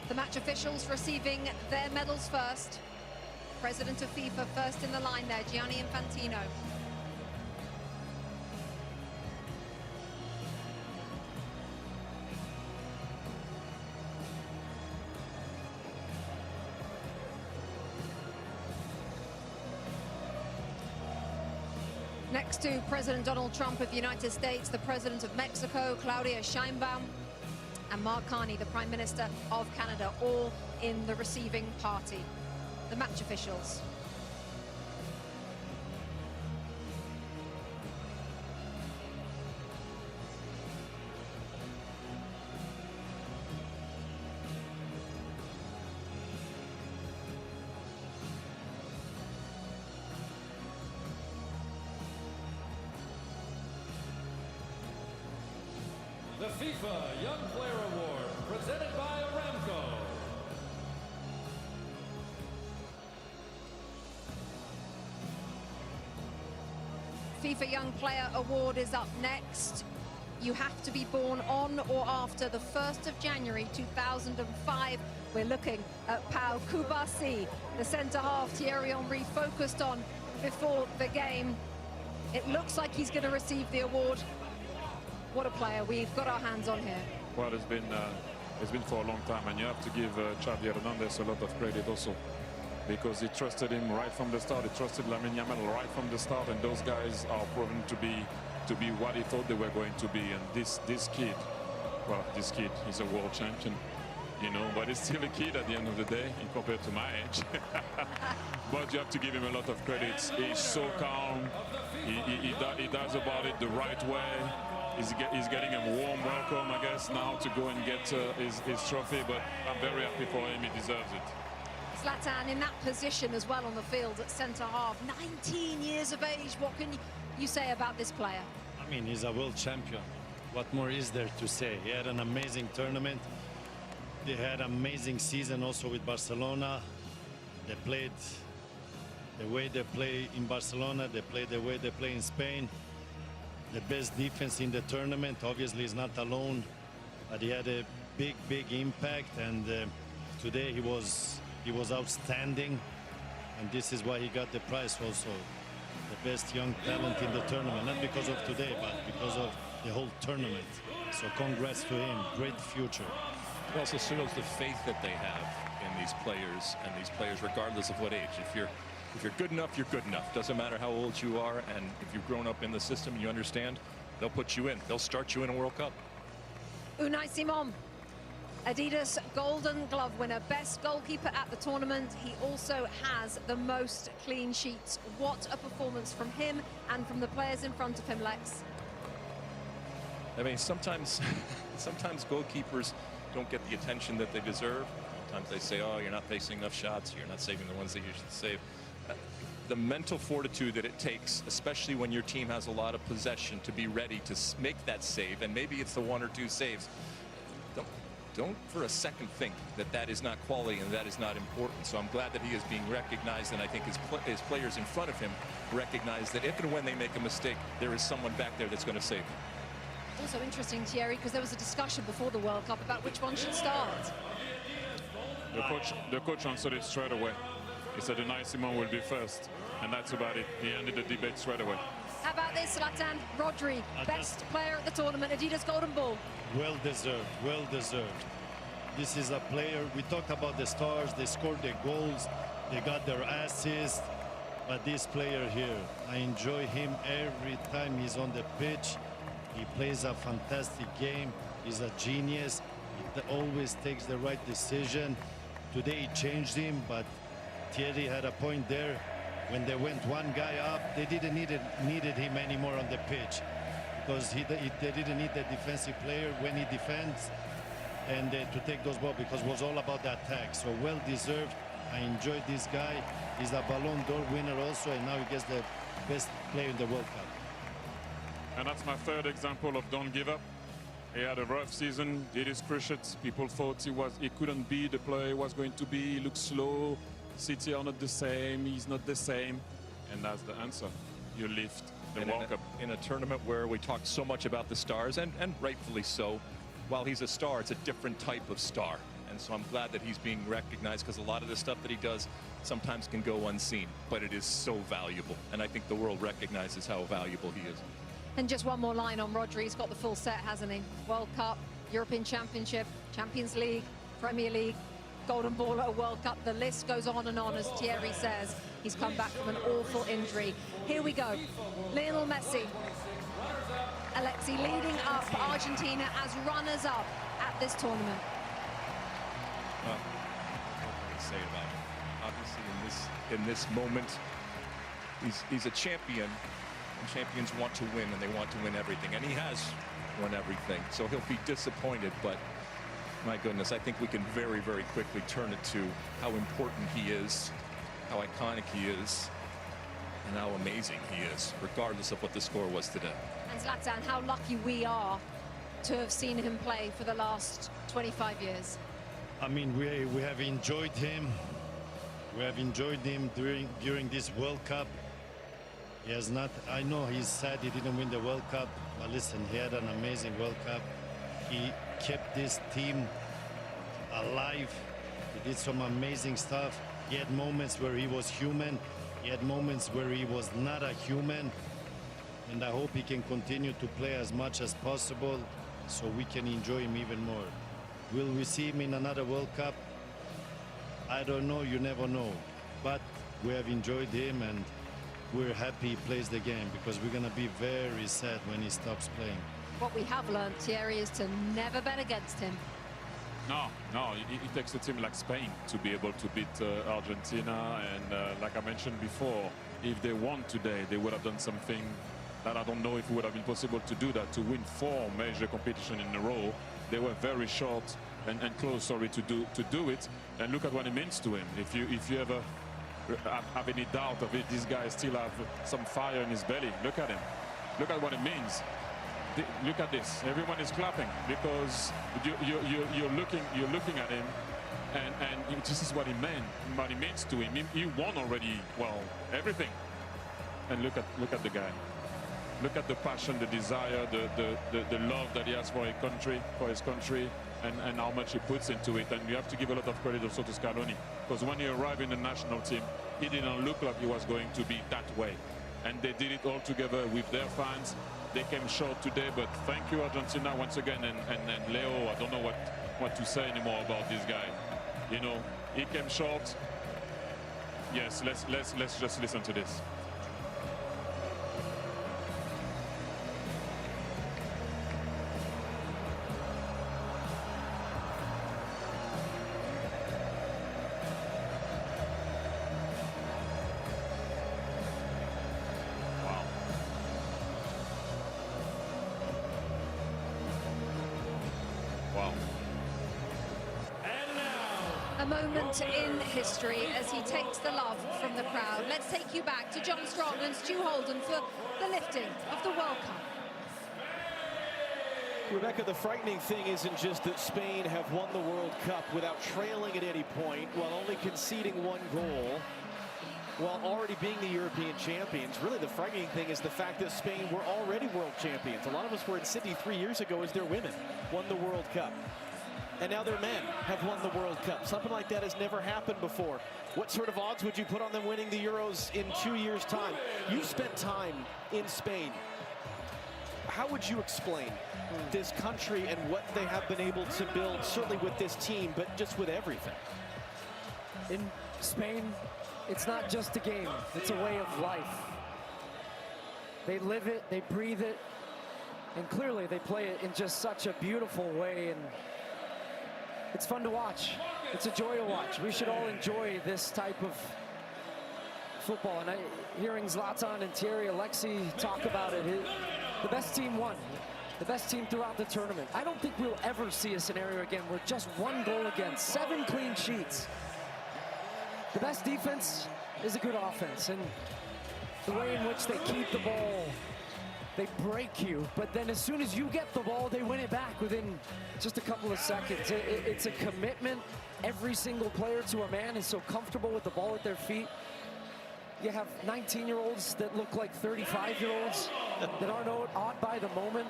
The match officials receiving their medals first. President of FIFA first in the line there, Gianni Infantino. Next to President Donald Trump of the United States, the President of Mexico, Claudia Sheinbaum, and Mark Carney, the Prime Minister of Canada, all in the receiving party. The match officials. The FIFA Young Player Award, presented by Aramco. FIFA Young Player Award is up next. You have to be born on or after the 1st of January 2005. We're looking at Pau Kubasi, the centre-half Thierry Henry focused on before the game. It looks like he's going to receive the award. What a player we've got our hands on here. Well, it's been for a long time, and you have to give Xavi Hernandez a lot of credit also, because he trusted him right from the start. He trusted Lamine Yamal right from the start, and those guys are proven to be what he thought they were going to be. And this kid, well, this kid is a world champion, you know, but he's still a kid at the end of the day compared to my age. But you have to give him a lot of credit. He's so calm. He does about it the right way. He's getting a warm welcome, I guess, now to go and get his trophy, but I'm very happy for him. He deserves it. Zlatan in that position as well on the field at centre-half, 19 years of age. What can you say about this player? I mean, he's a world champion. What more is there to say? He had an amazing tournament. They had an amazing season also with Barcelona. They played the way they play in Barcelona. They played the way they play in Spain. The best defense in the tournament. Obviously, he's not alone, but he had a big impact. And today he was outstanding, and this is why he got the prize also, the best young talent in the tournament. Not because of today, but because of the whole tournament. So congrats to him. Great future. It also shows the faith that they have in these players, regardless of what age. If you're good enough, you're good enough. Doesn't matter how old you are, and if you've grown up in the system and you understand, they'll put you in. They'll start you in a World Cup. Unai Simon, Adidas Golden Glove winner, best goalkeeper at the tournament. He also has the most clean sheets. What a performance from him and from the players in front of him, Lex. I mean, sometimes goalkeepers don't get the attention that they deserve. Sometimes they say, oh, you're not facing enough shots, you're not saving the ones that you should save. The mental fortitude that it takes, especially when your team has a lot of possession, to be ready to make that save, and maybe it's the 1 or 2 saves. Don't for a second think that that is not quality and that is not important. So I'm glad that he is being recognized, and I think his players in front of him recognize that if and when they make a mistake, there is someone back there that's going to save them. Also interesting, Thierry, because there was a discussion before the World Cup about which one should start. The coach answered it straight away. He said Unai Simon will be first, and that's about it. He ended the debate straight away. How about this, Zlatan? Rodri, best player at the tournament, Adidas Golden Ball. Well deserved, well deserved. This is a player, we talked about the stars, they scored their goals, they got their assists, but this player here, I enjoy him every time he's on the pitch. He plays a fantastic game, he's a genius, he always takes the right decision. Today he changed him, but Thierry had a point there. When they went one guy up, they didn't needed him anymore on the pitch, because they didn't need the defensive player when he defends and to take those balls, because it was all about the attack. So well deserved. I enjoyed this guy. He's a Ballon d'Or winner also, and now he gets the best player in the World Cup. And that's my third example of don't give up. He had a rough season, did his cruciates. People thought he couldn't be the player he was going to be. He looked slow. City are not the same. He's not the same. And that's the answer. You lift the World Cup. In a tournament where we talked so much about the stars, and rightfully so, while he's a star, it's a different type of star. And so I'm glad that he's being recognized, because a lot of the stuff that he does sometimes can go unseen, but it is so valuable. And I think the world recognizes how valuable he is. And just one more line on Rodri. He's got the full set, hasn't he? World Cup, European Championship, Champions League, Premier League, Golden Ball at a World Cup. The list goes on and on, as Thierry says. He's come back from an awful injury. Here we go. Lionel Messi. Alexi leading up Argentina as runners-up at this tournament. Well, what can I say about him? Obviously, in this moment, he's a champion, and champions want to win, and they want to win everything, and he has won everything. So he'll be disappointed, but my goodness, I think we can very, very quickly turn it to how important he is, how iconic he is, and how amazing he is, regardless of what the score was today. And Zlatan, how lucky we are to have seen him play for the last 25 years. I mean, we have enjoyed him. We have enjoyed him during this World Cup. He has not, I know he's sad he didn't win the World Cup, but listen, he had an amazing World Cup. He kept this team alive. He did some amazing stuff. He had moments where he was human. He had moments where he was not a human. And I hope he can continue to play as much as possible so we can enjoy him even more. Will we see him in another World Cup? I don't know, you never know. But we have enjoyed him, and we're happy he plays the game, because we're going to be very sad when he stops playing. What we have learned, Thierry, is to never bet against him. No, it takes a team like Spain to be able to beat Argentina. And like I mentioned before, if they won today, they would have done something that I don't know if it would have been possible to do that, to win 4 major competitions in a row. They were very short and close, sorry, to do it. And look at what it means to him. If you ever have any doubt of it, this guy still have some fire in his belly. Look at him. Look at what it means. Look at this. Everyone is clapping because you're looking at him, and this is what he meant. What it means to him. He won already. Well, everything. And look at the guy. Look at the passion, the desire, the love that he has for his country, and how much he puts into it. And you have to give a lot of credit also to Scaloni, because when he arrived in the national team, he didn't look like he was going to be that way. And they did it all together with their fans. They came short today, but thank you, Argentina, once again. And Leo, I don't know what to say anymore about this guy. You know, he came short. Yes, let's just listen to this. A moment in history as he takes the love from the crowd. Let's take you back to John Strong and Stu Holden for the lifting of the World Cup. Rebecca, the frightening thing isn't just that Spain have won the World Cup without trailing at any point, while only conceding 1 goal, while already being the European champions. Really, the frightening thing is the fact that Spain were already world champions. A lot of us were in Sydney 3 years ago as their women won the World Cup. And now their men have won the World Cup. Something like that has never happened before. What sort of odds would you put on them winning the Euros in 2 years' time? You've spent time in Spain. How would you explain this country and what they have been able to build, certainly with this team, but just with everything? In Spain, it's not just a game, it's a way of life. They live it, they breathe it, and clearly they play it in just such a beautiful way, and it's fun to watch. It's a joy to watch. We should all enjoy this type of football. And hearing Zlatan and Thierry, Alexi talk about it, the best team won. The best team throughout the tournament. I don't think we'll ever see a scenario again where just 1 goal against, 7 clean sheets. The best defense is a good offense. And the way in which they keep the ball, they break you, but then as soon as you get the ball, they win it back within just a couple of seconds. It's a commitment. Every single player to a man is so comfortable with the ball at their feet. You have 19-year-olds that look like 35-year-olds that aren't awed by the moment.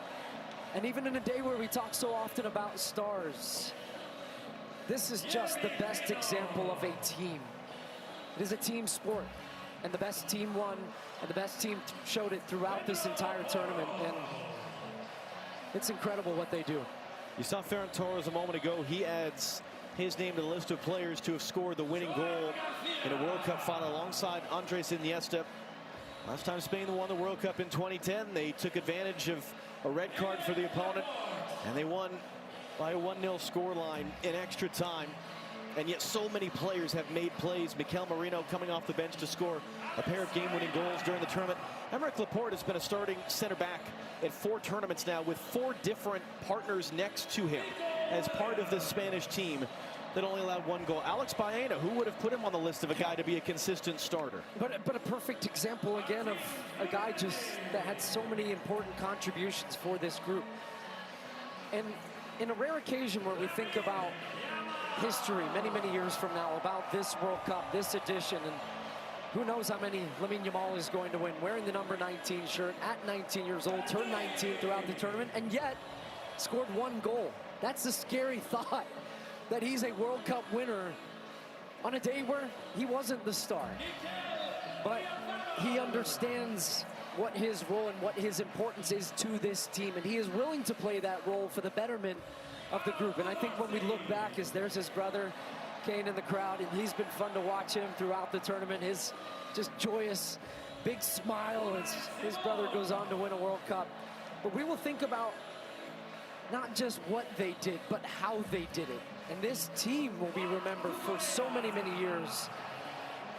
And even in a day where we talk so often about stars, this is just the best example of a team. It is a team sport, and the best team won, and the best team showed it throughout this entire tournament, and it's incredible what they do. You saw Ferran Torres a moment ago. He adds his name to the list of players to have scored the winning goal in a World Cup final alongside Andres Iniesta. Last time Spain won the World Cup in 2010, they took advantage of a red card for the opponent, and they won by a 1-0 scoreline in extra time. And yet so many players have made plays. Mikel Merino coming off the bench to score a pair of game-winning goals during the tournament. Aymeric Laporte has been a starting center back in 4 tournaments now, with 4 different partners next to him as part of this Spanish team that only allowed 1 goal. Alex Baena, who would have put him on the list of a guy to be a consistent starter? But a perfect example again of a guy just that had so many important contributions for this group. And in a rare occasion where we think about history many, many years from now, about this World Cup, this edition, and who knows how many Lamine Yamal is going to win, wearing the number 19 shirt at 19 years old, turned 19 throughout the tournament, and yet scored 1 goal. That's a scary thought, that he's a World Cup winner on a day where he wasn't the star. But he understands what his role and what his importance is to this team, and he is willing to play that role for the betterment of the group. And I think when we look back, as there's his brother Kane in the crowd, and he's been fun to watch him throughout the tournament. His just joyous big smile as his brother goes on to win a World Cup. But we will think about not just what they did, but how they did it. And this team will be remembered for so many, many years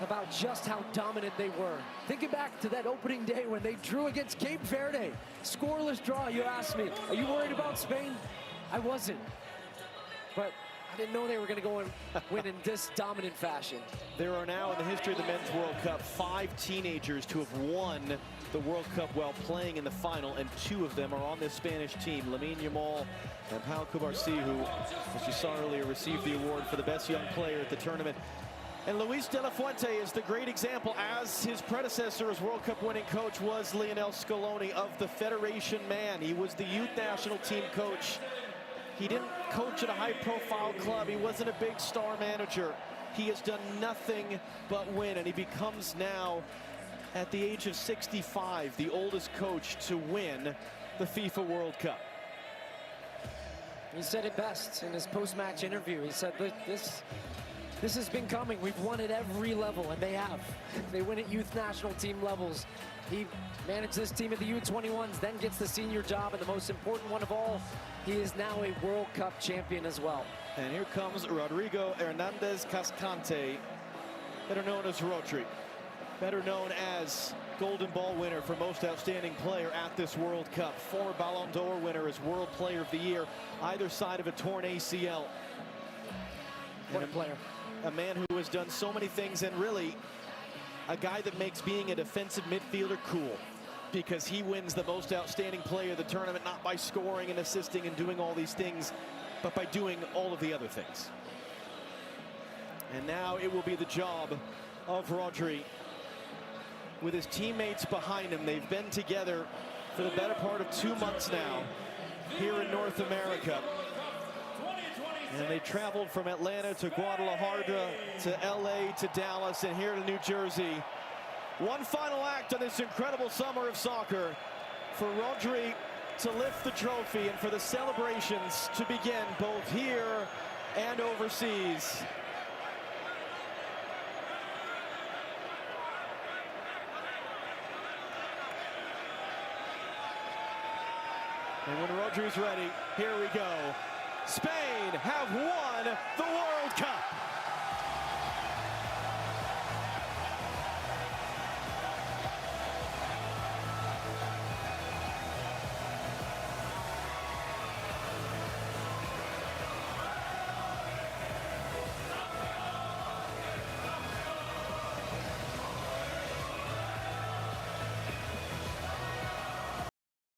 about just how dominant they were. Thinking back to that opening day when they drew against Cape Verde, scoreless draw. You asked me, are you worried about Spain? I wasn't, but I didn't know they were going to go and win in this dominant fashion. There are now in the history of the Men's World Cup 5 teenagers to have won the World Cup while playing in the final, and 2 of them are on this Spanish team. Lamine Yamal and Pau Cubarsí, who, as you saw earlier, received the award for the best young player at the tournament. And Luis de la Fuente is the great example, as his predecessor as World Cup winning coach was Lionel Scaloni, of the Federation man. He was the youth national team coach. He didn't coach at a high-profile club. He wasn't a big star manager. He has done nothing but win, and he becomes now, at the age of 65, the oldest coach to win the FIFA World Cup. He said it best in his post-match interview. He said, this has been coming. We've won at every level, and they have. They win at youth national team levels. He managed this team at the U21s, then gets the senior job, and the most important one of all, he is now a World Cup champion as well. And here comes Rodrigo Hernandez Cascante, better known as Rodri, better known as Golden Ball winner for most outstanding player at this World Cup, former Ballon d'Or winner as World Player of the Year, either side of a torn ACL. What a player. A man who has done so many things, and really a guy that makes being a defensive midfielder cool, because he wins the most outstanding player of the tournament, not by scoring and assisting and doing all these things, but by doing all of the other things. And now it will be the job of Rodri, with his teammates behind him. They've been together for the better part of 2 months now here in North America. And they traveled from Atlanta to Guadalajara to LA to Dallas and here to New Jersey. One final act on this incredible summer of soccer for Rodri to lift the trophy and for the celebrations to begin both here and overseas. And when Rodri's ready, here we go. Spain have won the World Cup.